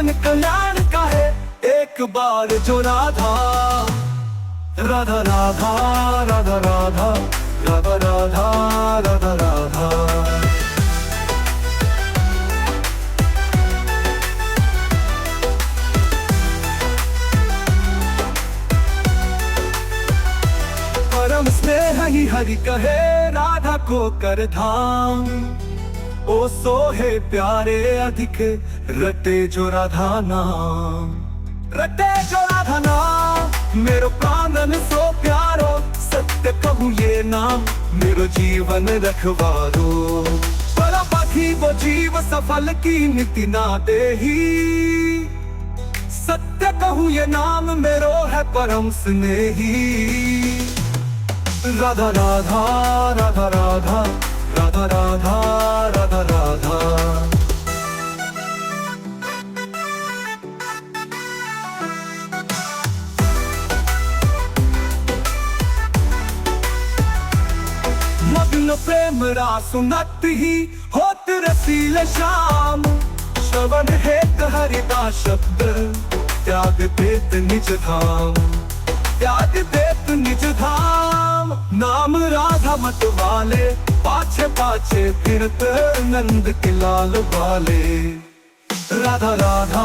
जीवन कल्याण का है एक बार जो राधा राधा राधा राधा राधा राधा राधा राधा राधा। परम स्नेह ही हरि कहे राधा को कर धाम। ओ सोहे प्यारे अधिक रटे जो राधा नाम, रटे जो राधा नाम। मेरो प्राणन सो प्यारो सत्य कहूँ ये नाम, मेरो जीवन रखवारो। बड़ा पाखी वो जीव सफल की नीति ना देही, सत्य कहूँ ये नाम मेरो है परम स्नेही। राधा राधा राधा राधा राधा राधा राधा राधा। मग्न प्रेम रास सुनत ही होत रसील शाम। श्रवण हेत हरिदा शब्द त्याग देत निज धाम, त्याग देत निज धाम। नाम राधा मत वाले पाछे पाछे फिरत नंद के लाल वाले। राधा राधा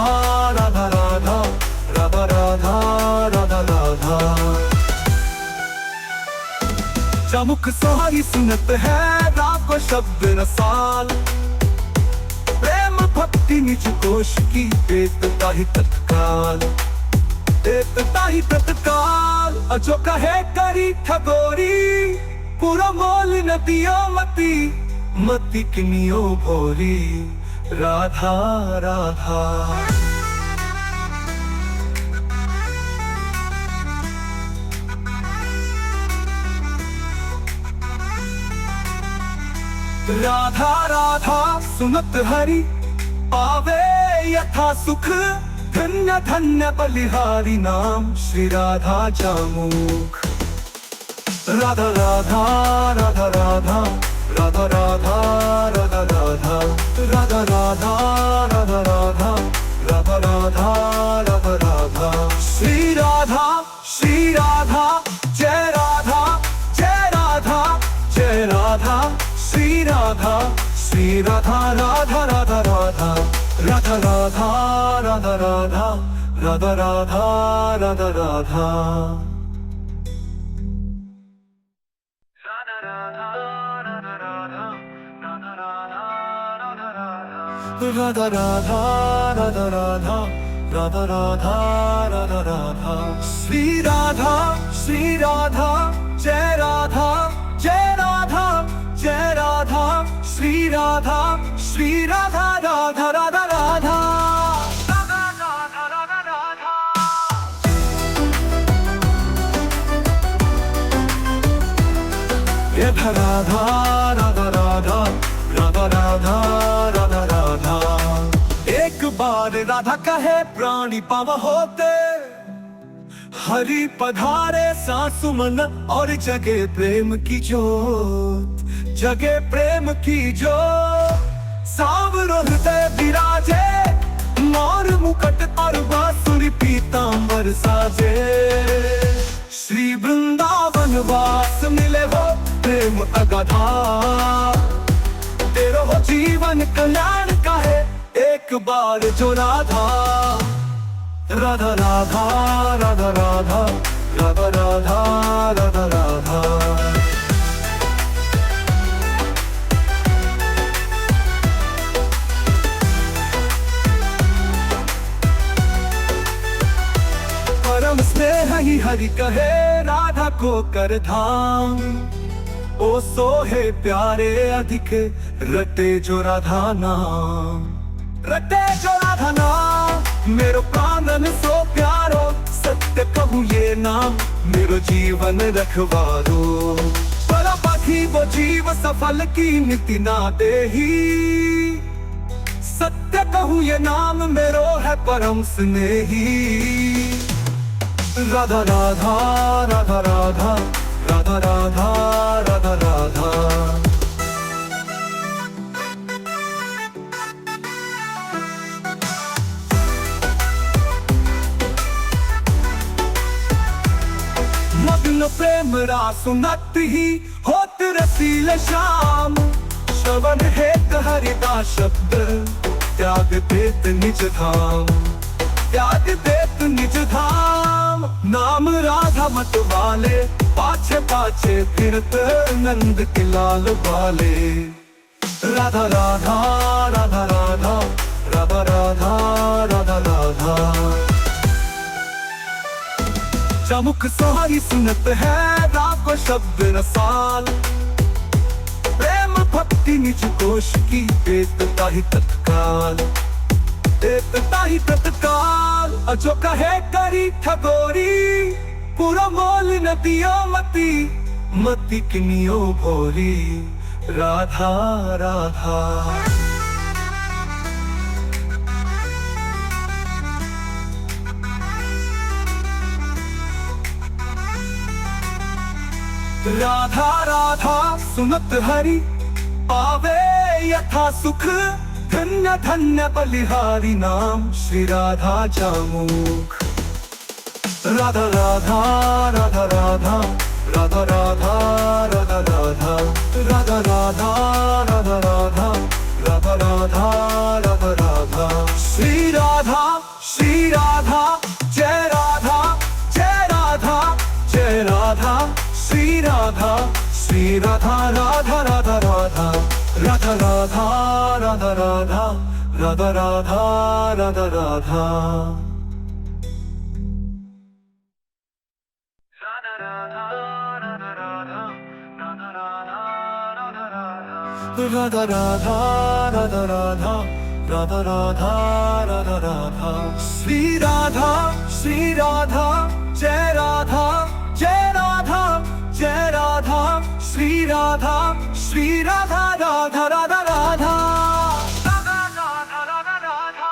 राधा राधा राधा राधा राधा राधा। चमुख सोहाई सुनत है राग को शब्द रसाल। प्रेम भक्ति निज कोश की देता ही तत्काल, देता ही तत्काल। अजो कहे करी ठगोरी, पूरा मोल न दियो मती, मती किनियो भोरी। राधा राधा राधा राधा सुनत हरि पावे यथा सुख। धन्य धन्य बलिहारी नाम श्री राधा जामुख। राधा राधा राधा राधा राधा राधा राधा राधा राधा राधा राधा राधा राधा राधा राधा राधा। श्री राधा जय राधा जय राधा जय राधा। श्री राधा राधा राधा राधा राधा राधा राधा राधा राधा राधा राधा राधा। राधा राधा राधा राधा राधा राधा राधा राधा। श्री राधा जय राधा जय राधा जय राधा। श्री राधा राधा राधा राधा। राधा राधा राधा राधा राधा राधा राधा। एक बार राधा कहे प्राणी पाव होते, हरि पधारे सासु मन और जगे प्रेम की जोत, जगे प्रेम की जोत। सांवरो हृदय विराजे, मोर मुकुट और बांसुरी पीतांबर साजे। श्री वृंदावन वास मिले हो प्रेम अगाधा, तेरो हो जीवन कल्याण का है एक बार जो राधा राधा राधा राधा राधा राधा राधा राधा राधा। परम स्नेह ही हरि कहे राधा को कर धाम। ओ सोहे प्यारे अधिक रटे जो राधा नाम, रटे जो राधा नाम। मेरो प्राणन सो प्यारो सत्य कहूँ ये नाम, मेरो जीवन रखवारो। बड़ा पाखी वो जीव सफल की नीति ना देही, सत्य कहूँ ये नाम मेरो है परम स्नेही। राधा राधा राधा राधा राधा राधा राधा राधा। मग्न प्रेम रास सुनत ही होत रसील शाम। श्रवण हेत हरिदास शब्द त्याग देत निज धाम, त्याग देत निज धाम। नाम राधा मत वाले पाछे पाछे फिरत नंद के लाल वाले। राधा राधा राधा राधा राधा राधा राधा राधा। चमुक सहारी सुनत है राग को शब्द रसाल। प्रेम भक्ति निज कोश की देता ही तत्काल, देता ही तत्काल। जो कहे करी ठगोरी पूरा मोल न दियो मती, मती किनियो भोरी। राधा राधा राधा राधा सुनत हरि पावे यथा सुख। धन्य धन्य बलिहारी नाम श्री राधा जामुख। राधा राधा राधा राधा राधा राधा राधा राधा राधा राधा राधा राधा राधा राधा राधा राधा। श्री राधा श्री राधा जय राधा जय राधा जय राधा। श्री राधा श्री राधा राधा राधा राधा राधा राधा राधा राधा राधा राधा राधा राधा। राधा राधा राधा राधा राधा राधा राधा राधा। श्री राधा श्री राधा जय राधा जय राधा जय राधा। श्री राधा श्री राधा राधा राधा राधा राधा राधा राधा राधा।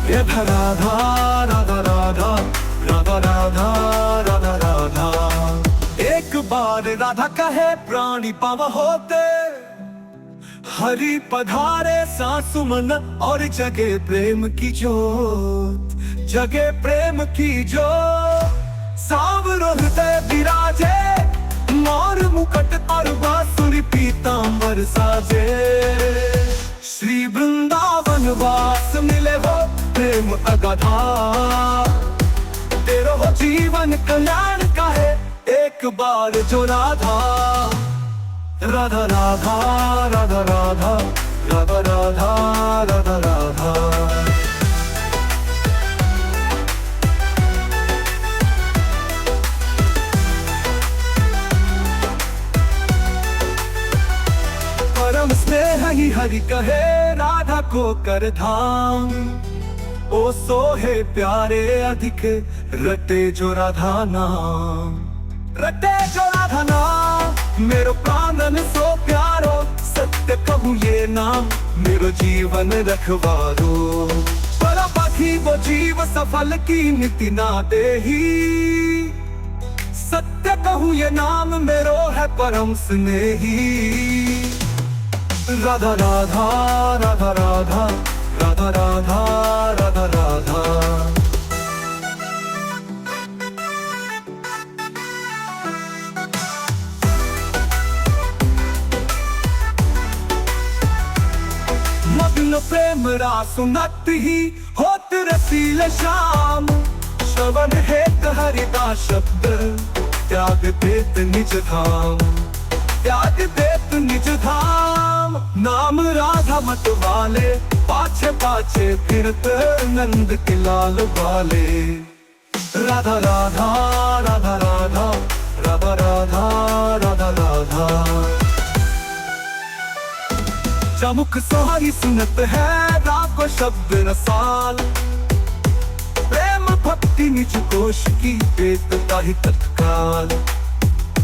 राधा राधा राधा राधा राधा राधा राधा। एक बार राधा कहे प्राणी पाव होते, हरि पधारे सासु मन और जगे प्रेम की जोत, जगे प्रेम की जोत। सांवरो हृदय विराजे मोर मुकुट और बांसुरी पीतांबर साजे। श्री वृंदावन वास मिले वो प्रेम अगाधा। तेरो हो जीवन कल्याण का है एक बार जो राधा। राधा राधा राधा राधा राधा राधा राधा राधा। परम स्नेह ही हरि कहे राधा को कर धाम। ओ सोहे प्यारे अधिक रटे जो राधा नाम, रटे जो राधा नाम। मेरो प्राणन सो प्यारो सत्य कहूँ ये नाम, मेरो जीवन रखवारो। बड़ा पाखी वो जीव सफल की नीति ना देही। सत्य कहूँ ये नाम मेरो है परम स्नेही। राधा राधा राधा राधा राधा राधा राधा राधा। मग्न प्रेम रास सुनत ही होत रसील शाम। श्रवण हेत हरिदास शब्द त्याग देत निज धाम, त्याग देत निज धाम। नाम राधा मत वाले पाछे पाछे फिरत नंद के लाल वाले। राधा राधा राधा राधा राधा राधा राधा राधा। चमुक सहारी सुनत है राग को शब्द रसाल। प्रेम भक्ति निज कोश की देता ही तत्काल,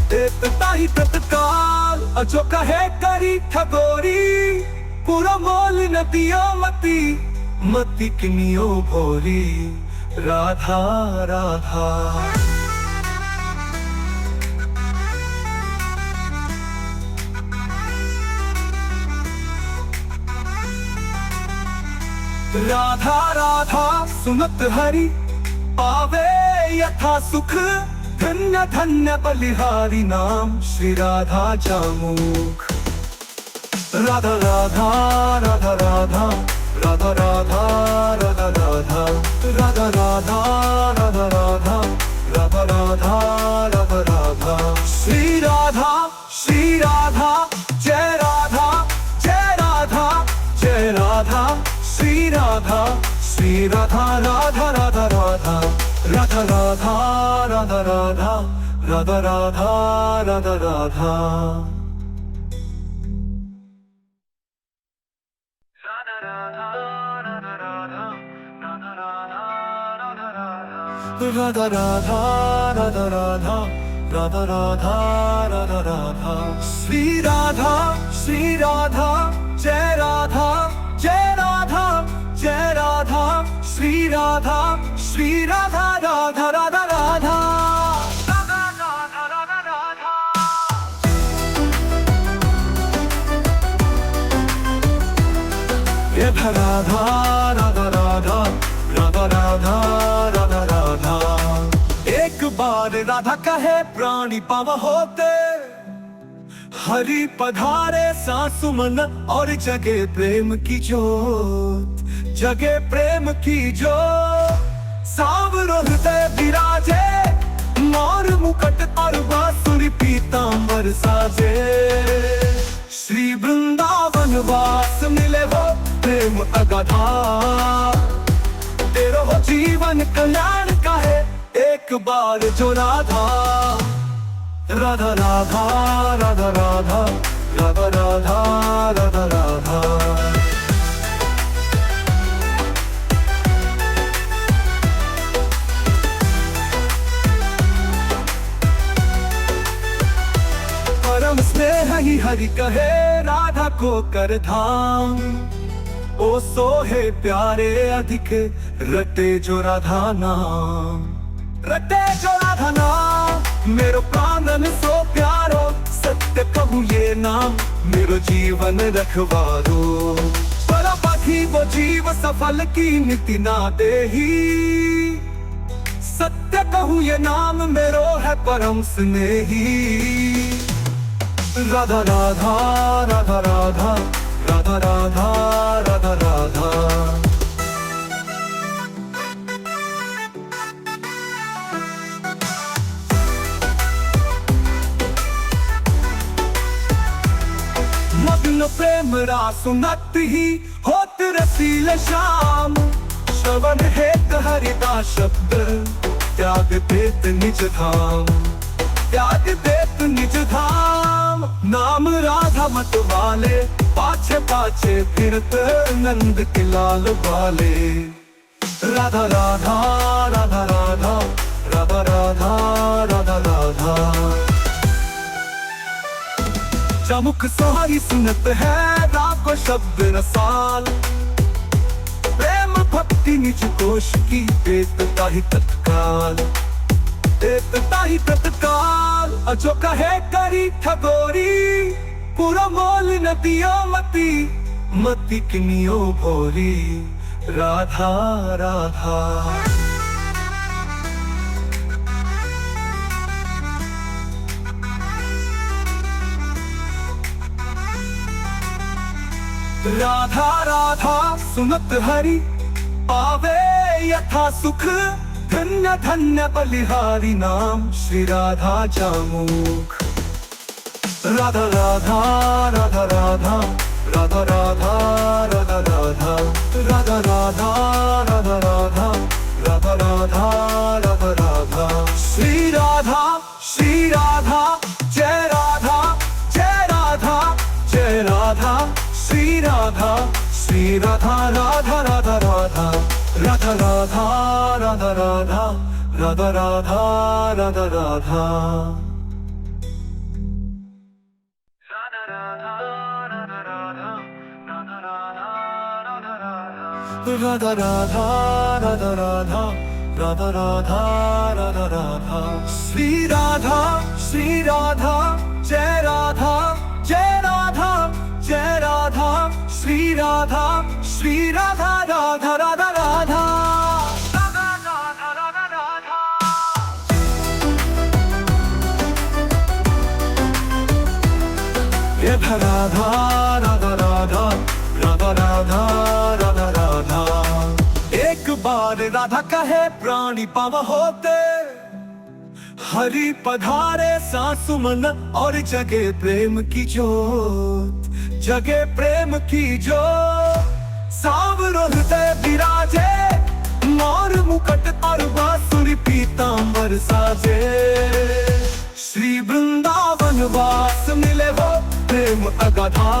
देता ही तत्काल। जो कहे करी ठगोरी पूरा मोल न दियो मती, मती किनियो भोरी। राधा राधा राधा राधा सुनत हरि पावे यथा सुख, धन्य धन्य बलिहारी नाम श्री राधा जामुख। राधा राधा राधा राधा राधा राधा राधा राधा राधा राधा राधा राधा राधा राधा राधा राधा। श्री राधा जय राधा जय राधा जय राधा श्री राधा राधा राधा राधा राधा राधा राधा राधा राधा राधा राधा राधा। राधा राधा राधा राधा राधा राधा राधा राधा। श्री राधा जय राधा जय राधा जय राधा श्री राधा राधा राधा राधा। राधा राधा राधा राधा राधा राधा राधा। एक बार राधा कहे प्राणी पाव होते, हरि पधारे सासु मन और जगे प्रेम की जोत, जगे प्रेम की जोत। सांवरो हृदय विराजे, मोर मुकुट और बांसुरी पीतांबर साजे। श्री वृंदावन वास मिले हो प्रेम अगाधा, तेरो हो जीवन कल्याण का है एक बार जो राधा। राधा राधा राधा राधा राधा राधा राधा राधा। परम स्नेह ही हरि कहे राधा को कर धाम। ओ सोहे प्यारे अधिक रटे जो राधा नाम, रटे जो राधा नाम। मेरो प्राणन सो प्यारो सत्य कहूँ ये नाम, मेरो जीवन रखवारो। बड़ा पाखी वो जीव सफल की नीति ना देही, सत्य कहूँ ये नाम मेरो है परम स्नेही। राधा राधा राधा राधा राधा राधा राधा राधा। मग्न प्रेम रास सुनत ही होत रसील शाम। श्रवण हेत हरिदास शब्द त्याग देत निज धाम, त्याग देत निज धाम। नाम राधा मत वाले पाछे पाछे फिरत नंद के लाल वाले। राधा राधा राधा राधा राधा राधा राधा राधा। चमुक सोहारी सुनत है राग को शब्द रसाल, प्रेम भक्ति निज कोश की देता ही तत्काल, देता ही तत्काल। अजो कहे करी ठगोरी, पूरा मोल नदियो मती, मती किनियो भोरी। राधा राधा राधा राधा सुनत हरि पावे यथा सुख, धन्य धन्य बलिहारी नाम श्री राधा जामुख। राधा राधा राधा राधा राधा राधा राधा राधा राधा राधा राधा राधा राधा राधा राधा राधा। श्री राधा जय राधा जय राधा जय राधा श्री राधा राधा राधा राधा राधा राधा राधा राधा राधा राधा राधा राधा। राधा राधा राधा राधा राधा राधा राधा राधा। श्री राधा जय राधा जय राधा जय राधा श्री राधा श्री राधा राधा राधा राधा राधा राधा राधा राधा। राधा राधा राधा राधा राधा राधा राधा। एक बार राधा कहे प्राणी पाव होते, हरि पधारे सासु मन और जगे प्रेम की जोत, जगे प्रेम की जोत। सांवरो हृदय विराजे, मोर मुकुट और बांसुरी पीतांबर साजे। श्री वृंदावन वास मिले हो प्रेम अगाधा,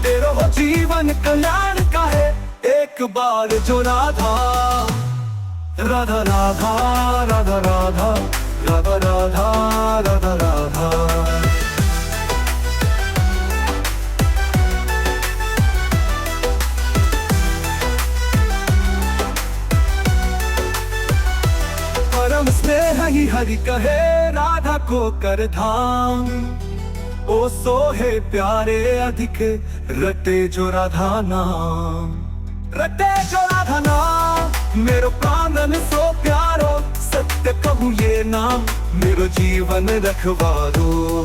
तेरो हो जीवन कल्याण का है एक बार जो राधा राधा राधा राधा राधा राधा राधा राधा राधा। परम स्नेह ही हरि कहे राधा को कर धाम, ओ सोहे प्यारे अधिक रटे जो राधा नाम, रटे जो राधा नाम। मेरो प्राणन सो प्यारो सत्य कहूँ ये नाम, मेरो जीवन रखवारो।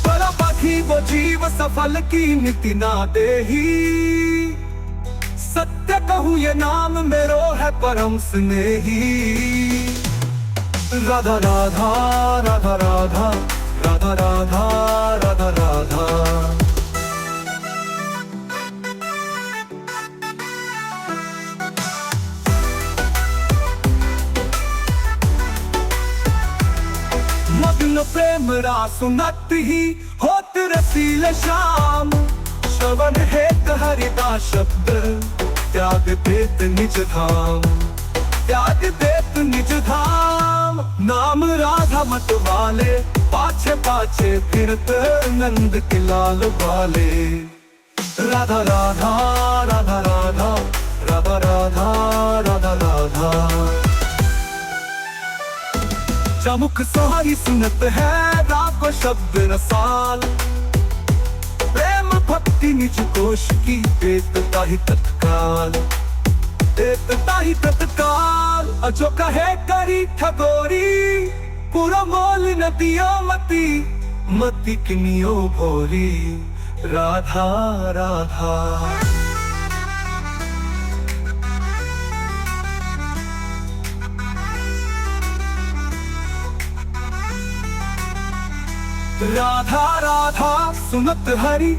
पर बाकी वो जीव सफल की नीति ना देही, सत्य कहूँ ये नाम मेरो है परम स्नेही। राधा राधा राधा राधा राधा राधा राधा राधा। मग्न प्रेम रास सुनत ही होत रसील शाम, श्रवण हेत हरिदास शब्द त्याग देत निज धाम, त्याग देत निज धाम। नाम राधा मत वाले पाछे पाछे फिरत नंद के लाल वाले। राधा राधा राधा राधा राधा राधा राधा राधा। चमुख सोहाई सुनत है राग को शब्द रसाल, प्रेम भक्ति निज कोश की देता ही तत्काल, देता ही तत्काल। अजो कहे करी ठगोरी, पूरा मोल नदियों मती, मती किनियो भोरी। राधा राधा राधा राधा सुनत हरि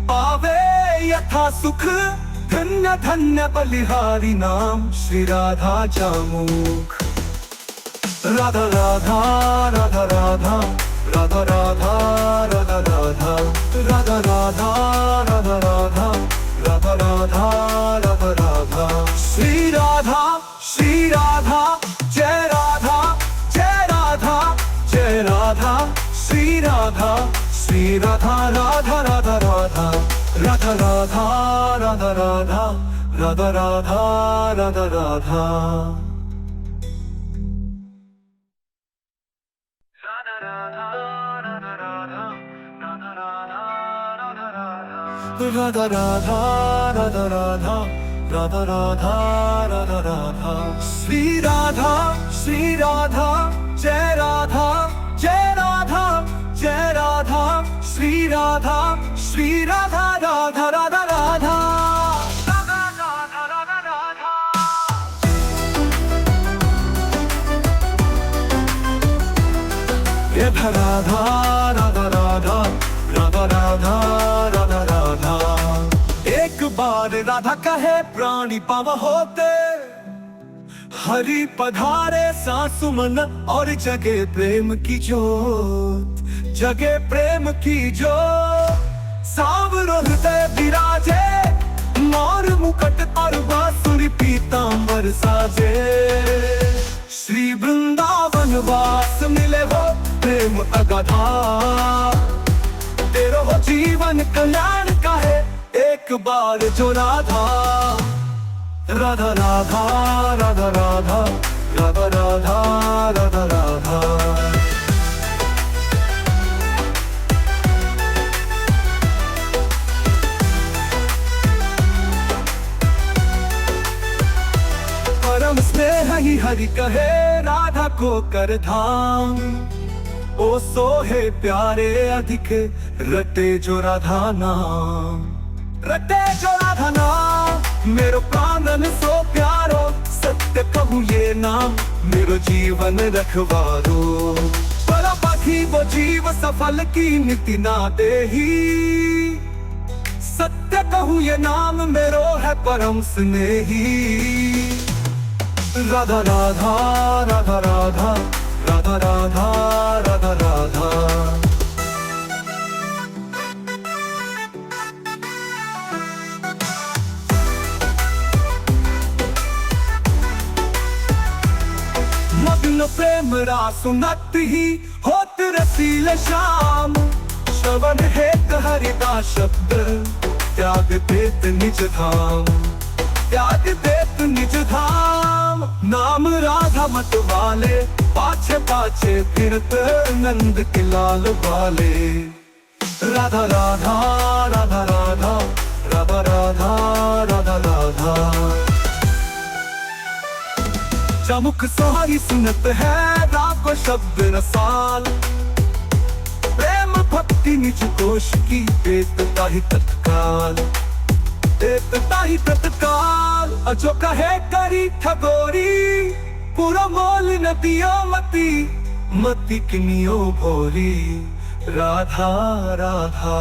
पावे यथा सुख, धन्य धन्य बलिहारी नाम श्री राधा जामुख। राधा राधा राधा राधा राधा राधा राधा राधा राधा राधा राधा राधा राधा राधा राधा राधा। श्री राधा श्री राधा जय राधा जय राधा जय राधा। श्री राधा श्री राधा राधा राधा राधा राधा राधा राधा राधा राधा राधा राधा राधा। राधा राधा राधा राधा राधा राधा राधा राधा। श्री राधा श्री राधा जय राधा जय राधा जय राधा। श्री राधा श्री राधा राधा राधा राधा राधा राधा राधा राधा। राधा राधा राधा राधा राधा राधा राधा। एक बार राधा कहे प्राणी पाव होते, हरि पधारे सासु मन और जगे प्रेम की जोत, जगे प्रेम की जोत। सांवरो हृदय विराजे, मोर मुकुट और बांसुरी पीतांबर साजे। श्री वृंदावन वास मिले हो प्रेम अगाधा, तेरो हो जीवन कल्याण का है एक बार जो राधा राधा राधा राधा राधा राधा राधा राधा राधा। हरि कहे राधा को कर धाम। ओ सोहे प्यारे अधिक रटे जो राधा नाम, रटे जो राधा नाम। मेरो प्राणन सो प्यारो सत्य कहूँ ये नाम, मेरो जीवन रखवारो। बड़ा पाखी वो जीव सफल की नीति ना देही, सत्य कहूँ ये नाम मेरो है परम स्नेही। राधा राधा राधा राधा राधा राधा राधा राधा। मग्न प्रेम रास सुनत ही होत रसील शाम। श्रवण हेत हरिदा शब्द त्याग देत निज धाम, त्याग देत निज धाम। नाम राधा मत वाले पाछे पाछे फिरत नंद के लाल वाले। राधा राधा राधा राधा राधा राधा राधा राधा। चमुख सोहारी सुनत है राग को शब्द रसाल। प्रेम भक्ति निज कोश की देता ही तत्काल, देता ही तत्काल। अजो कहे करी ठगोरी पूरा मोल न दियो मती, मती किनियो भोरी। राधा राधा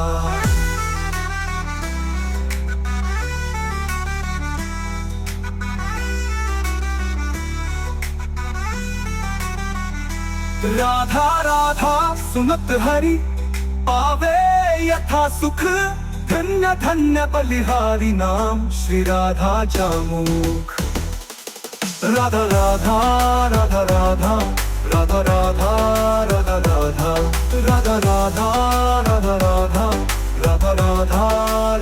राधा राधा सुनत हरि पावे यथा सुख। धन्य धन्य बलिहारी नाम श्री राधा जामुख। राधा राधा राधा राधा राधा राधा राधा राधा राधा राधा राधा राधा राधा राधा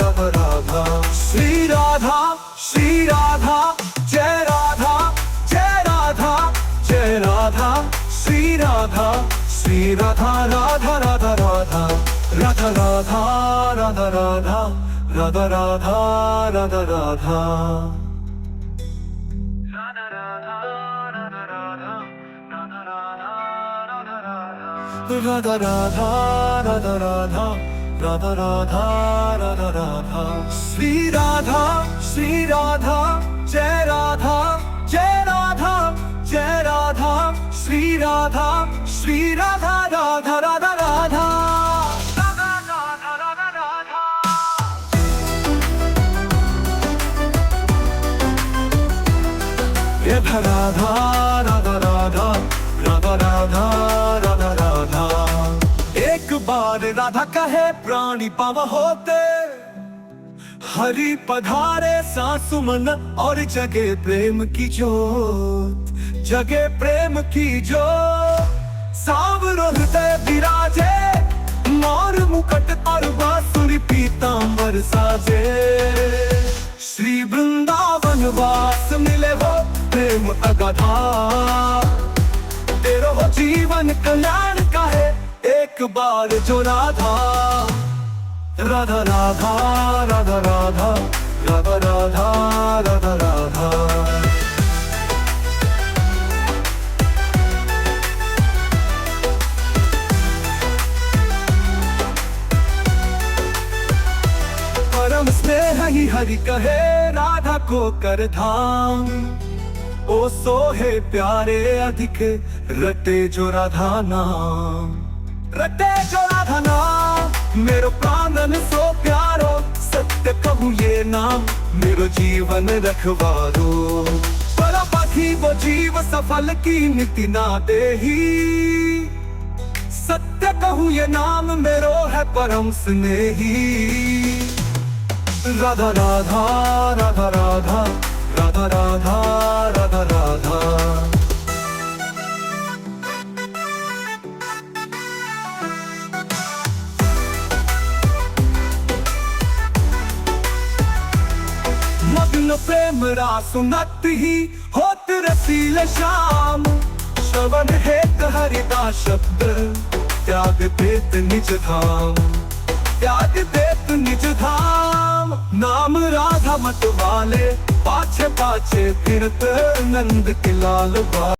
राधा राधा। श्री राधा श्री राधा जय राधा जय राधा जय राधा। श्री राधा श्री राधा राधा राधा राधा राधा राधा राधा राधा राधा राधा राधा राधा। राधा राधा राधा राधा राधा राधा राधा राधा। श्री राधा श्री राधा जय राधा जय राधा जय राधा। श्री राधा श्री राधा राधा राधा राधा राधा राधा राधा राधा। राधा राधा राधा राधा राधा राधा राधा। एक बार राधा कहे प्राणी पाव होते, हरि पधारे सासु मन और जगे प्रेम की जोत, जगे प्रेम की जोत। सांवरो हृदय विराजे मोर मुकुट और बांसुरी पीतांबर साजे। श्री वृंदावन वास मिले वो प्रेम अगाधा, तेरो हो जीवन कल्याण का है एक बार जो राधा। राधा राधा राधा राधा राधा राधा राधा राधा। परम स्नेह ही हरि कहे राधा को कर धाम। ओ सोहे प्यारे अधिक रटे जो राधा नाम, रटे जो राधा नाम। मेरो प्राणन सो प्यारो सत्य कहूँ ये नाम, मेरो जीवन रखवारो। बड़ा पाखी वो जीव सफल की नीति ना देही, सत्य कहूँ ये नाम मेरो है परम स्नेही। राधा राधा राधा राधा राधा राधा राधा राधा। मग्न प्रेम रास सुनत ही होत रसील शाम। श्रवण हेत हरिदा शब्द त्याग देत निज धाम, त्याग देत निज धाम। नाम राधा मत वाले पाछे पाछे फिरत नंद के लाल बाल।